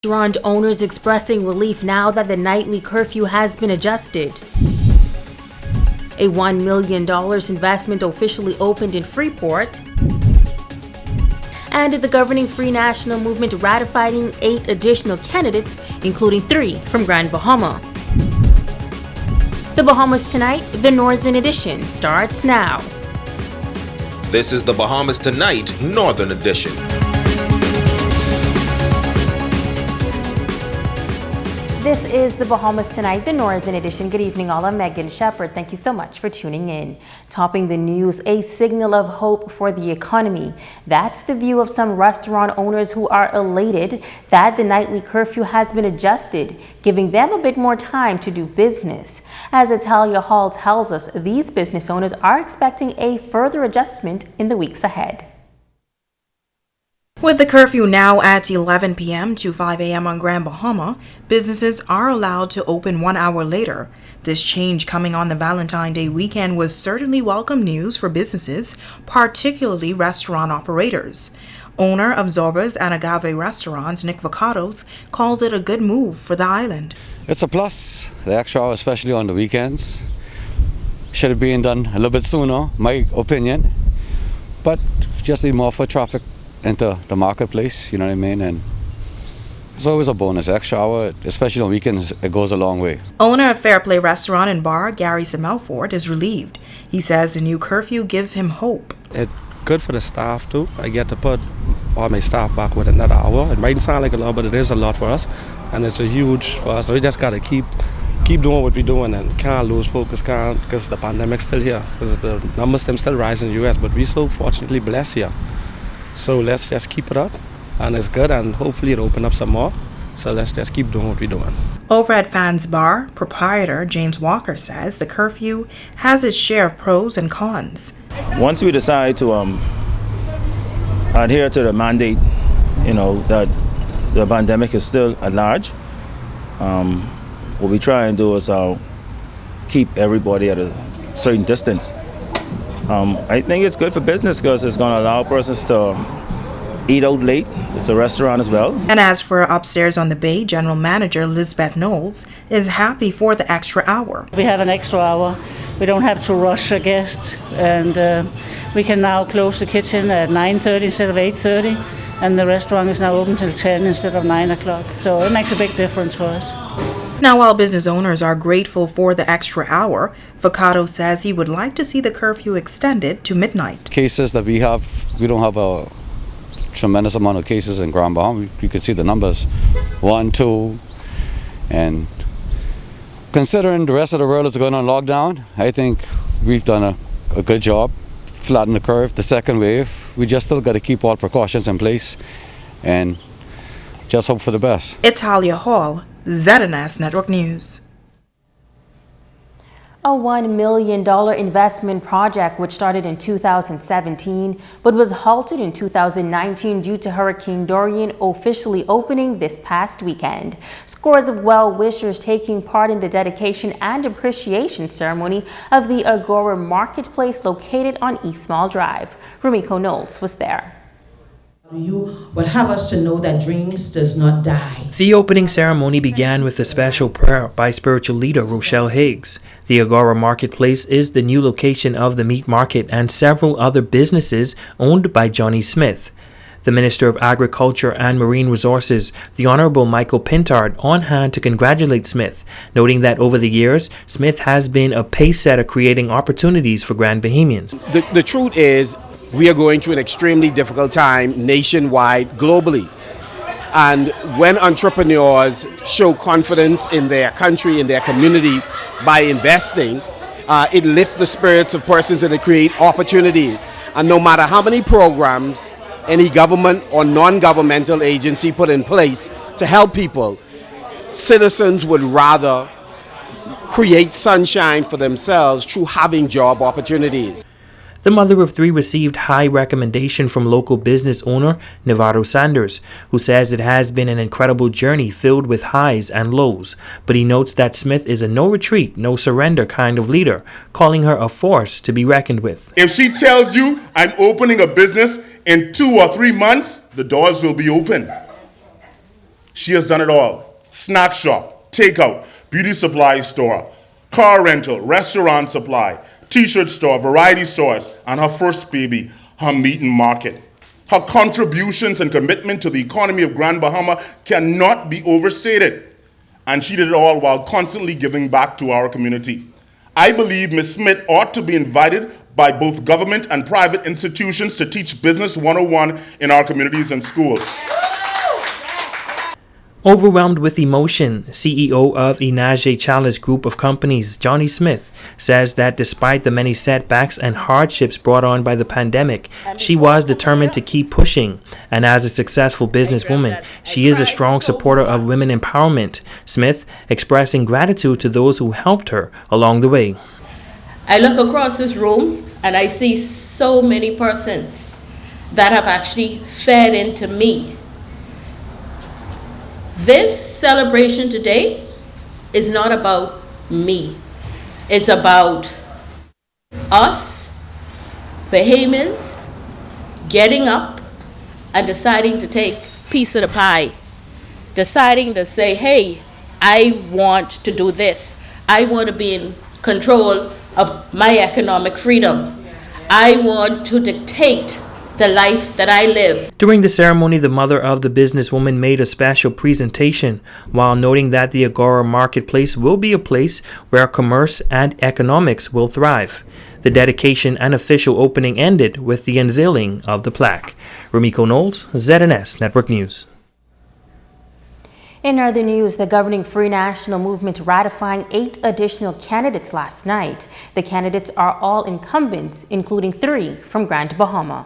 Restaurant owners expressing relief now that the nightly curfew has been adjusted. A $1 million investment officially opened in Freeport. And the governing Free National Movement ratifying 8 additional candidates, including 3 from Grand Bahama. The Bahamas Tonight, the Northern Edition, starts now. This is the Bahamas Tonight, Northern Edition. This is the Bahamas Tonight, the Northern Edition. Good evening, all. I'm Megan Shepard. Thank you so much for tuning in. Topping the news, a signal of hope for the economy. That's the view of some restaurant owners who are elated that the nightly curfew has been adjusted, giving them a bit more time to do business. As Atalia Hall tells us, these business owners are expecting a further adjustment in the weeks ahead. With the curfew now at 11 p.m. to 5 a.m. on Grand Bahama, businesses are allowed to open 1 hour later. This change coming on the Valentine's Day weekend was certainly welcome news for businesses, particularly restaurant operators. Owner of Zorba's and Agave restaurants, Nick Vacados, calls it a good move for the island. It's a plus, the extra hour, especially on the weekends. Should have been done a little bit sooner, my opinion, but just need more foot traffic into the marketplace, you know what I mean? And it's always a bonus. Extra hour, especially on weekends, it goes a long way. Owner of Fair Play Restaurant and Bar, Gary Semelford, is relieved. He says the new curfew gives him hope. It's good for the staff too. I get to put all my staff back with another hour. It might sound like a lot, but it is a lot for us, and it's a huge for us. So we just gotta keep doing what we're doing and can't lose focus, because the pandemic's still here. Because the numbers them still rise in the U.S., but we're so fortunately blessed here. So let's just keep it up, and it's good, and hopefully it'll open up some more. So let's just keep doing what we're doing. Over at Fans Bar, proprietor James Walker says the curfew has its share of pros and cons. Once we decide to adhere to the mandate, that the pandemic is still at large, what we try and do is keep everybody at a certain distance. I think it's good for business because it's going to allow persons to eat out late. It's a restaurant as well. And as for upstairs on the bay, General Manager Lisbeth Knowles is happy for the extra hour. We have an extra hour. We don't have to rush a guest, and we can now close the kitchen at 9:30 instead of 8:30, and the restaurant is now open till 10 instead of 9 o'clock. So it makes a big difference for us. Now, while business owners are grateful for the extra hour, Vacato says he would like to see the curfew extended to midnight. Cases that we don't have a tremendous amount of cases in Grand Bahama. You can see the numbers, 1, 2, and considering the rest of the world is going on lockdown, I think we've done a good job, flatten the curve, the second wave. We just still got to keep all precautions in place and just hope for the best. Atalia Hall, ZNS Network News. A $1 million investment project which started in 2017 but was halted in 2019 due to Hurricane Dorian officially opening this past weekend. Scores of well-wishers taking part in the dedication and appreciation ceremony of the Agora Marketplace located on East Mall Drive. Rumiko Knowles was there. You would have us to know that dreams does not die. The opening ceremony began with a special prayer by spiritual leader Rochelle Higgs. The Agora Marketplace is the new location of the meat market and several other businesses owned by Johnny Smith. The Minister of Agriculture and Marine Resources, the Honorable Michael Pintard, on hand to congratulate Smith, noting that over the years, Smith has been a pace setter creating opportunities for Grand Bahamians. The truth is, we are going through an extremely difficult time nationwide, globally. And when entrepreneurs show confidence in their country, in their community, by investing, it lifts the spirits of persons and it creates opportunities. And no matter how many programs any government or non-governmental agency put in place to help people, citizens would rather create sunshine for themselves through having job opportunities. The mother of 3 received high recommendation from local business owner Navarro Sanders, who says it has been an incredible journey filled with highs and lows. But he notes that Smith is a no retreat, no surrender kind of leader, calling her a force to be reckoned with. If she tells you I'm opening a business in 2 or 3 months, the doors will be open. She has done it all. Snack shop, takeout, beauty supply store, car rental, restaurant supply, t-shirt store, variety stores, and her first baby, her meat and market. Her contributions and commitment to the economy of Grand Bahama cannot be overstated. And she did it all while constantly giving back to our community. I believe Ms. Smith ought to be invited by both government and private institutions to teach Business 101 in our communities and schools. Overwhelmed with emotion, CEO of Inaje Challenge Group of Companies, Johnny Smith, says that despite the many setbacks and hardships brought on by the pandemic, she was determined to keep pushing. And as a successful businesswoman, she is a strong supporter of women empowerment. Smith expressing gratitude to those who helped her along the way. I look across this room and I see so many persons that have actually fed into me. This celebration today is not about me. It's about us, Bahamians, getting up and deciding to take a piece of the pie. Deciding to say, hey, I want to do this. I want to be in control of my economic freedom. I want to dictate the life that I live. During the ceremony, the mother of the businesswoman made a special presentation while noting that the Agora Marketplace will be a place where commerce and economics will thrive. The dedication and official opening ended with the unveiling of the plaque. Rumiko Knowles, ZNS Network News. In other news, the governing Free National Movement ratifying 8 additional candidates last night. The candidates are all incumbents, including 3 from Grand Bahama.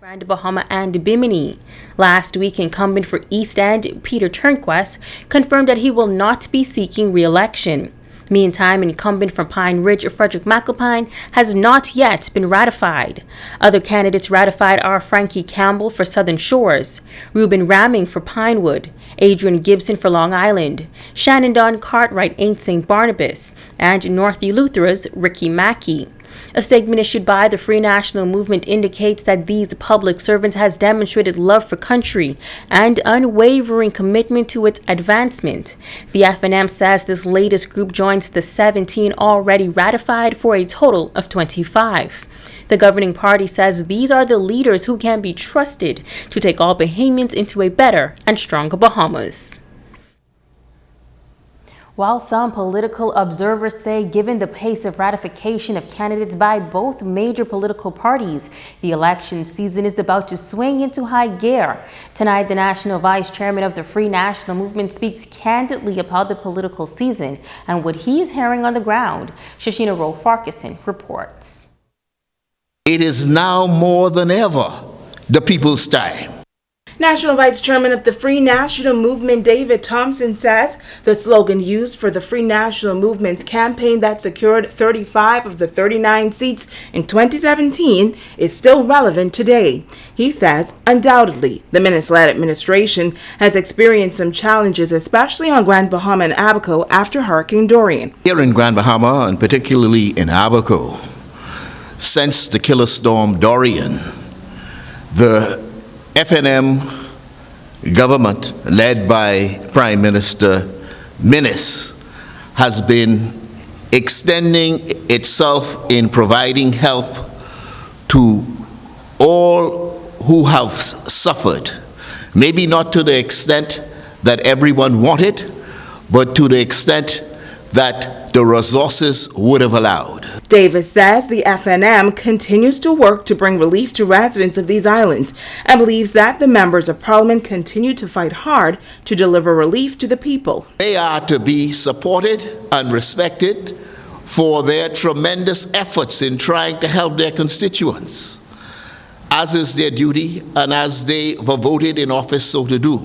Grand Bahama and Bimini. Last week, incumbent for East End, Peter Turnquest, confirmed that he will not be seeking re-election. Meantime, incumbent from Pine Ridge, Frederick McAlpine, has not yet been ratified. Other candidates ratified are Frankie Campbell for Southern Shores, Reuben Ramming for Pinewood, Adrian Gibson for Long Island, Shannon Don Cartwright, St. Barnabas, and North Eleuthera's Ricky Mackey. A statement issued by the Free National Movement indicates that these public servants has demonstrated love for country and unwavering commitment to its advancement. The FNM says this latest group joins the 17 already ratified for a total of 25. The governing party says these are the leaders who can be trusted to take all Bahamians into a better and stronger Bahamas. While some political observers say given the pace of ratification of candidates by both major political parties, the election season is about to swing into high gear. Tonight, the National Vice Chairman of the Free National Movement speaks candidly about the political season and what he is hearing on the ground. Shashina Rowe Farquharson reports. It is now more than ever the people's time. National Vice Chairman of the Free National Movement, David Thompson, says the slogan used for the Free National Movement's campaign that secured 35 of the 39 seats in 2017 is still relevant today. He says, undoubtedly, the Minnesota administration has experienced some challenges, especially on Grand Bahama and Abaco after Hurricane Dorian. Here in Grand Bahama, and particularly in Abaco, since the killer storm Dorian, the FNM government, led by Prime Minister Minnis, has been extending itself in providing help to all who have suffered. Maybe not to the extent that everyone wanted, but to the extent that the resources would have allowed. Davis says the FNM continues to work to bring relief to residents of these islands and believes that the members of Parliament continue to fight hard to deliver relief to the people. They are to be supported and respected for their tremendous efforts in trying to help their constituents, as is their duty and as they were voted in office so to do.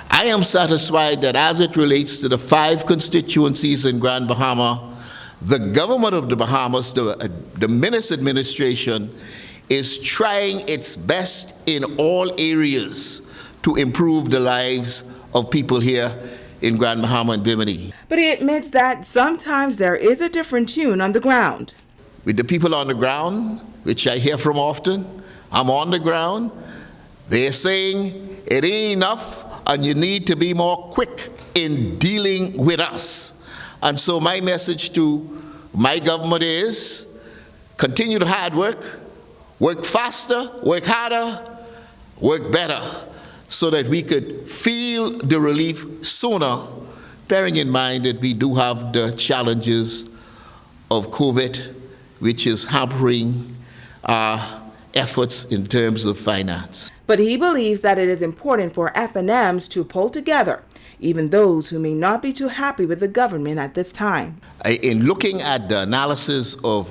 I am satisfied that as it relates to the 5 constituencies in Grand Bahama, the government of the Bahamas, the Minnis administration, is trying its best in all areas to improve the lives of people here in Grand Bahama and Bimini. But he admits that sometimes there is a different tune on the ground. With the people on the ground, which I hear from often, I'm on the ground, they're saying it ain't enough and you need to be more quick in dealing with us. And so my message to my government is continue the hard work, work faster, work harder, work better, so that we could feel the relief sooner, bearing in mind that we do have the challenges of COVID, which is hampering our efforts in terms of finance. But he believes that it is important for F&Ms to pull together, even those who may not be too happy with the government at this time. In looking at the analysis of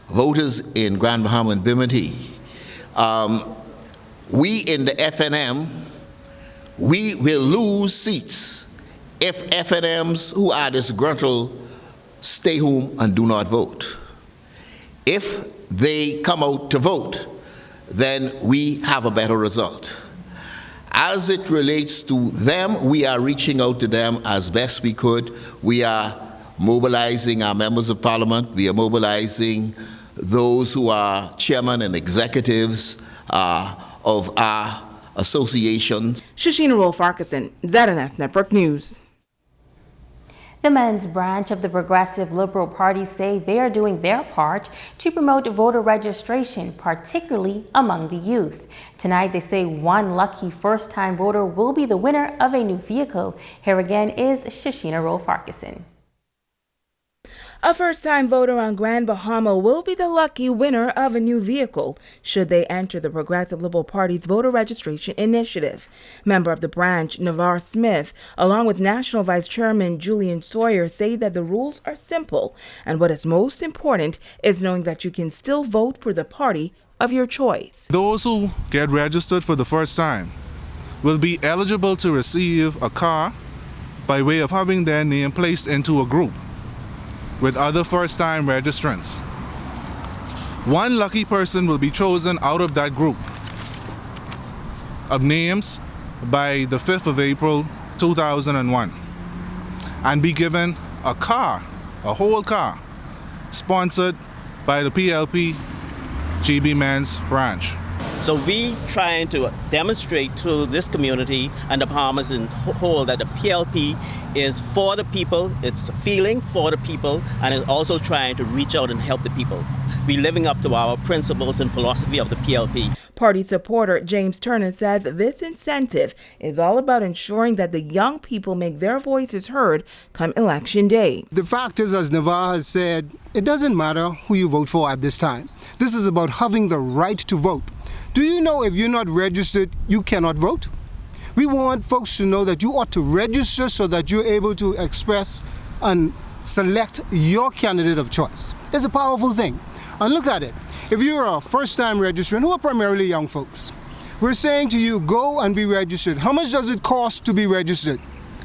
voters in Grand Bahama and Bimini, we in the F&M, we will lose seats if F&Ms who are disgruntled stay home and do not vote. If they come out to vote, then we have a better result. As it relates to them, we are reaching out to them as best we could. We are mobilizing our members of parliament. We are mobilizing those who are chairmen and executives of our associations. Shashina Rolf-Farquharson, ZNS Network News. The men's branch of the Progressive Liberal Party say they are doing their part to promote voter registration, particularly among the youth. Tonight, they say one lucky first-time voter will be the winner of a new vehicle. Here again is Shashina Rolf-Farquharson. A first-time voter on Grand Bahama will be the lucky winner of a new vehicle should they enter the Progressive Liberal Party's voter registration initiative. Member of the branch, Navarre Smith, along with National Vice Chairman Julian Sawyer, say that the rules are simple, and what is most important is knowing that you can still vote for the party of your choice. Those who get registered for the first time will be eligible to receive a car by way of having their name placed into a group with other first-time registrants. One lucky person will be chosen out of that group of names by the 5th of April 2001 and be given a car, a whole car, sponsored by the PLP GB Men's branch. So we trying to demonstrate to this community and the Bahamas in whole that the PLP is for the people, it's a feeling for the people, and it's also trying to reach out and help the people. We're living up to our principles and philosophy of the PLP. Party supporter James Turner says this incentive is all about ensuring that the young people make their voices heard come Election Day. The fact is, as Navarre has said, it doesn't matter who you vote for at this time. This is about having the right to vote. Do you know if you're not registered, you cannot vote? We want folks to know that you ought to register so that you're able to express and select your candidate of choice. It's a powerful thing. And look at it. If you're a first-time registrant, who are primarily young folks, we're saying to you, go and be registered. How much does it cost to be registered?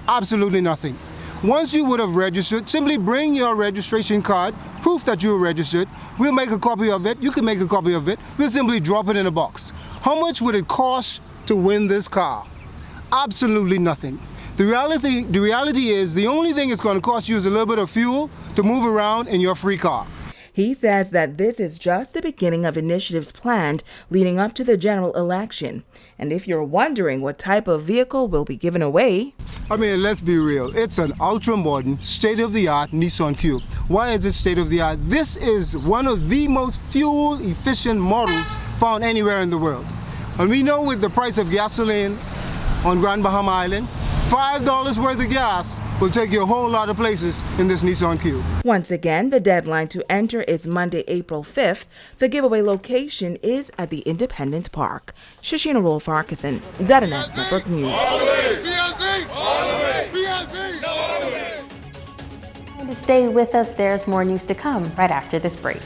Absolutely nothing. Once you would have registered, simply bring your registration card, proof that you're registered. We'll make a copy of it. You can make a copy of it. We'll simply drop it in a box. How much would it cost to win this car? Absolutely nothing. The reality is the only thing it's going to cost you is a little bit of fuel to move around in your free car. He says that this is just the beginning of initiatives planned leading up to the general election. And if you're wondering what type of vehicle will be given away, I mean, let's be real. It's an ultra-modern, state-of-the-art Nissan Cube. Why is it state-of-the-art? This is one of the most fuel-efficient models found anywhere in the world. And we know with the price of gasoline on Grand Bahama Island, $5 worth of gas will take you a whole lot of places in this Nissan Cube. Once again, the deadline to enter is Monday, April 5th. The giveaway location is at the Independence Park. Shashina Rolf-Farquharson, ZNS Network News. And to stay with us, there's more news to come right after this break.